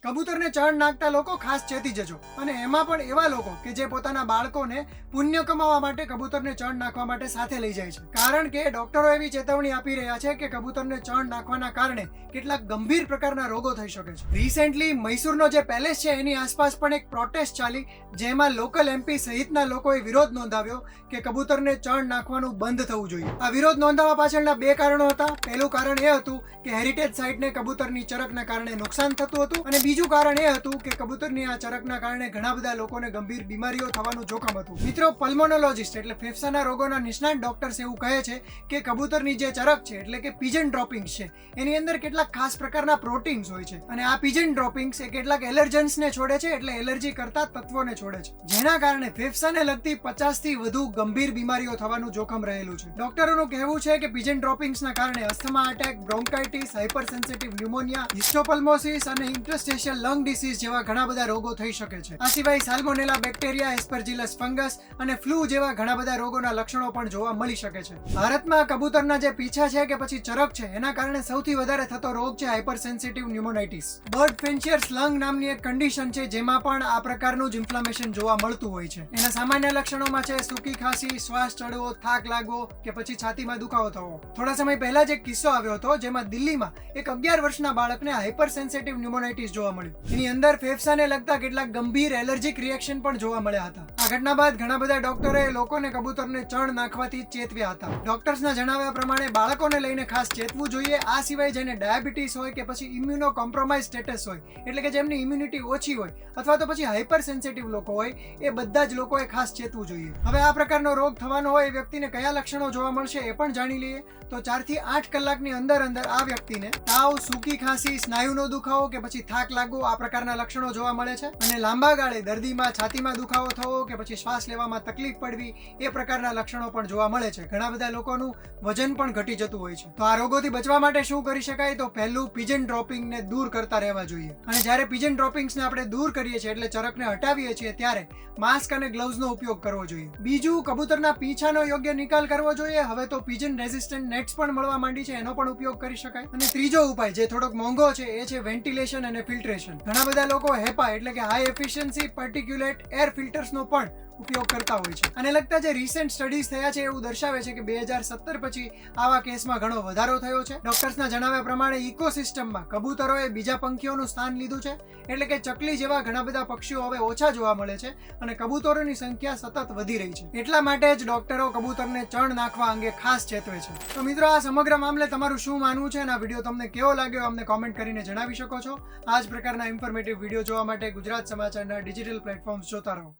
કબૂતરને ચણ નાખતા લોકો ખાસ ચેતી જજો, અને એમાં પણ એવા લોકો કે જે પોતાના બાળકોને પુણ્ય કમાવા માટે કબૂતરને ચણ નાખવા માટે સાથે લઈ જાય છે. કારણ કે ડોક્ટરો એવી ચેતવણી આપી રહ્યા છે કે કબૂતરને ચણ નાખવાના કારણે કેટલાક ગંભીર પ્રકારના રોગો થઈ શકે છે. રિસેન્ટલી મૈસૂરનો જે પેલેસ છે એની આસપાસ પણ એક પ્રોટેસ્ટ ચાલી, જેમાં લોકલ MP સહિતના લોકોએ વિરોધ નોંધાવ્યો કે કબૂતરને ચણ નાખવાનું બંધ થવું જોઈએ. આ વિરોધ નોંધાવવા પાછળના બે કારણો હતા. પહેલું કારણ એ હતું કે હેરિટેજ સાઇટને કબૂતરની ચરકના કારણે નુકસાન થતું હતું, અને બીજું કારણ એ હતું કે કબૂતરની આ ચરકના કારણે ઘણા બધા લોકોને ગંભીર બીમારીઓ થવાનું જોખમ હતું. મિત્રો, પલ્મોનોલોજીસ્ટ એટલે ફેફસાના રોગોના નિષ્ણાત ડોક્ટર્સ એવું કહે છે કે કબૂતરની જે ચરક છે એટલે કે પિજન ડ્રોપિંગ્સ છે એની અંદર કેટલાક ખાસ પ્રકારના પ્રોટીન્સ હોય છે, અને આ પિજન ડ્રોપિંગ્સ એ કેટલાક એલર્જન્સને છોડે છે, એટલે એલર્જી કરતા તત્વોને છોડે છે, જેના કારણે ફેફસાને લગતી 50 થી વધુ ગંભીર બીમારીઓ થવાનું જોખમ રહેલું છે. ડોક્ટરોનું કહેવું છે કે પિજન ડ્રોપિંગ્સના કારણે અસ્થમા અટેક, બ્રોન્કાઇટિસ, હાઇપરસેન્સિટિવ ન્યુમોનિયા, હિસ્ટોપલ્મોસિસ અને ઇન્ટરસ્ટિશિયલ લંગ ડિસીઝ જેવા ઘણા બધા રોગો થઈ શકે છે. આ સિવાય સાલ્મોનેલા બેક્ટેરિયા, એસ્પરજીલસ ફંગસ અને ફ્લૂ જેવા ઘણા બધા રોગોના લક્ષણો પણ જોવા મળી શકે છે. ભારતમાં કબૂતરના જે પીછા છે કે પછી ચરક છે એના કારણે સૌથી વધારે થતો રોગ છે હાઇપરસેન્સિટિવ ન્યુમોનાઇટિસ. બર્ડ ફેન્શિયર્સ લંગ નામની એક કન્ડિશન છે જેમાં પણ આ પ્રકારનું જ ઇન્ફ્લામેશન જોવા મળતું હોય છે. એના સામાન્ય લક્ષણોમાં છે સૂકી ખાંસી, શ્વાસ ચડવો, થાક લાગવો કે પછી છાતીમાં દુખાવો થવો. થોડા સમય પહેલા જ એક કિસ્સો આવ્યો હતો જેમાં દિલ્હીમાં એક 11 વર્ષના બાળકને હાઇપરસેન્સિટિવ ન્યુમોનાઇટિસ જોવા મળ્યું. એની અંદર ફેફસાને લગતા કેટલાક ગંભીર એલર્જીક રિએક્શન પણ જોવા મળ્યા હતા. આ ઘટના બાદ ઘણા બધા ડોક્ટરોએ લોકોને કબૂતરને ચણ નાખવાથી ચેતવ્યા હતા. ડોક્ટર્સના જણાવ્યા પ્રમાણે બાળકોને લઈને ખાસ ચેતવું જોઈએ. આ સિવાય જેને ડાયાબિટીસ હોય કે પછી ઇમ્યુનો કોમ્પ્રોમાઇઝ સ્ટેટસ હોય, એટલે કે જેમની ઇમ્યુનિટી ઓછી હોય અથવા તો પછી હાઇપર સેન્સિટિવ લોકો હોય, એ બધા જ લોકોએ ખાસ ચેતવું જોઈએ. હવે આ પ્રકારનો રોગ થવાનો હોય એ વ્યક્તિને કયા લક્ષણો જોવા મળશે એ પણ જાણી લઈએ. તો 4 થી 8 કલાકની અંદર આ વ્યક્તિને તાવ, સૂકી ખાંસી, સ્નાયુનો દુખાવો કે પછી થાક લાગવો આ પ્રકારના લક્ષણો જોવા મળે છે, અને લાંબા ગાળે દર્દીમાં છાતીમાં દુખાવો થવો કે પછી શ્વાસ લેવામાં તકલીફ પડવી એ પ્રકારના લક્ષણો પણ જોવા મળે છે. ઘણા બધા લોકોનું વજન પણ ઘટી જતું હોય છે. તો આ રોગોથી બચવા માટે શું કરી શકાય? તો પહેલું, પિજન ડ્રોપિંગને દૂર કરતા રહેવા જોઈએ. અને જ્યારે પિજન ડ્રોપિંગ્સને આપણે દૂર કરીએ છીએ એટલે ચરકને હટાવીએ છીએ ત્યારે માસ્ક અને ગ્લવ્સનો ઉપયોગ કરવો જોઈએ. બીજું, કબૂતરના પીંછાનો યોગ્ય નિકાલ કરવો જોઈએ. હવે તો પિજન રેઝિસ્ટન્ટ નેટ્સ પણ મળવા માંડી છે, એનો પણ ઉપયોગ કરી શકાય. અને ત્રીજો ઉપાય જે થોડોક મોંઘો છે એ છે વેન્ટિલેશન અને ફિલ્ટ્રેશન. ઘણા બધા લોકો હેપા એટલે કે હાઈ એફિશિયન્સી પાર્ટિક્યુલેટ એર ફિલ્ટર્સનો પણ ઉપયોગ કરતા હોય છે. અને લગતા જે રિસેન્ટ સ્ટડીઝ થયા છે એવું દર્શાવે છે કે 2017 પછી આવા કેસમાં ઘણો વધારો થયો છે. ડોક્ટર્સના જણાવ્યા પ્રમાણે ઇકોસિસ્ટમમાં કબૂતરોએ બીજા પંખીઓનું સ્થાન લીધું છે, એટલે કે ચકલી જેવા ઘણા બધા પક્ષીઓ હવે ઓછા જોવા મળે છે અને કબૂતરોની સંખ્યા સતત વધી રહી છે. એટલા માટે જ ડોક્ટરો કબૂતરને ચણ નાખવા અંગે ખાસ ચેતવે છે. તો મિત્રો, આ સમગ્ર મામલે તમારું શું માનવું છે અને આ વિડીયો તમને કેવો લાગ્યો અમને કોમેન્ટ કરીને જણાવી શકો છો. આ જ પ્રકારના ઇન્ફોર્મેટિવ વિડીયો જોવા માટે ગુજરાત સમાચારના ડિજિટલ પ્લેટફોર્મ્સ જોતા રહો.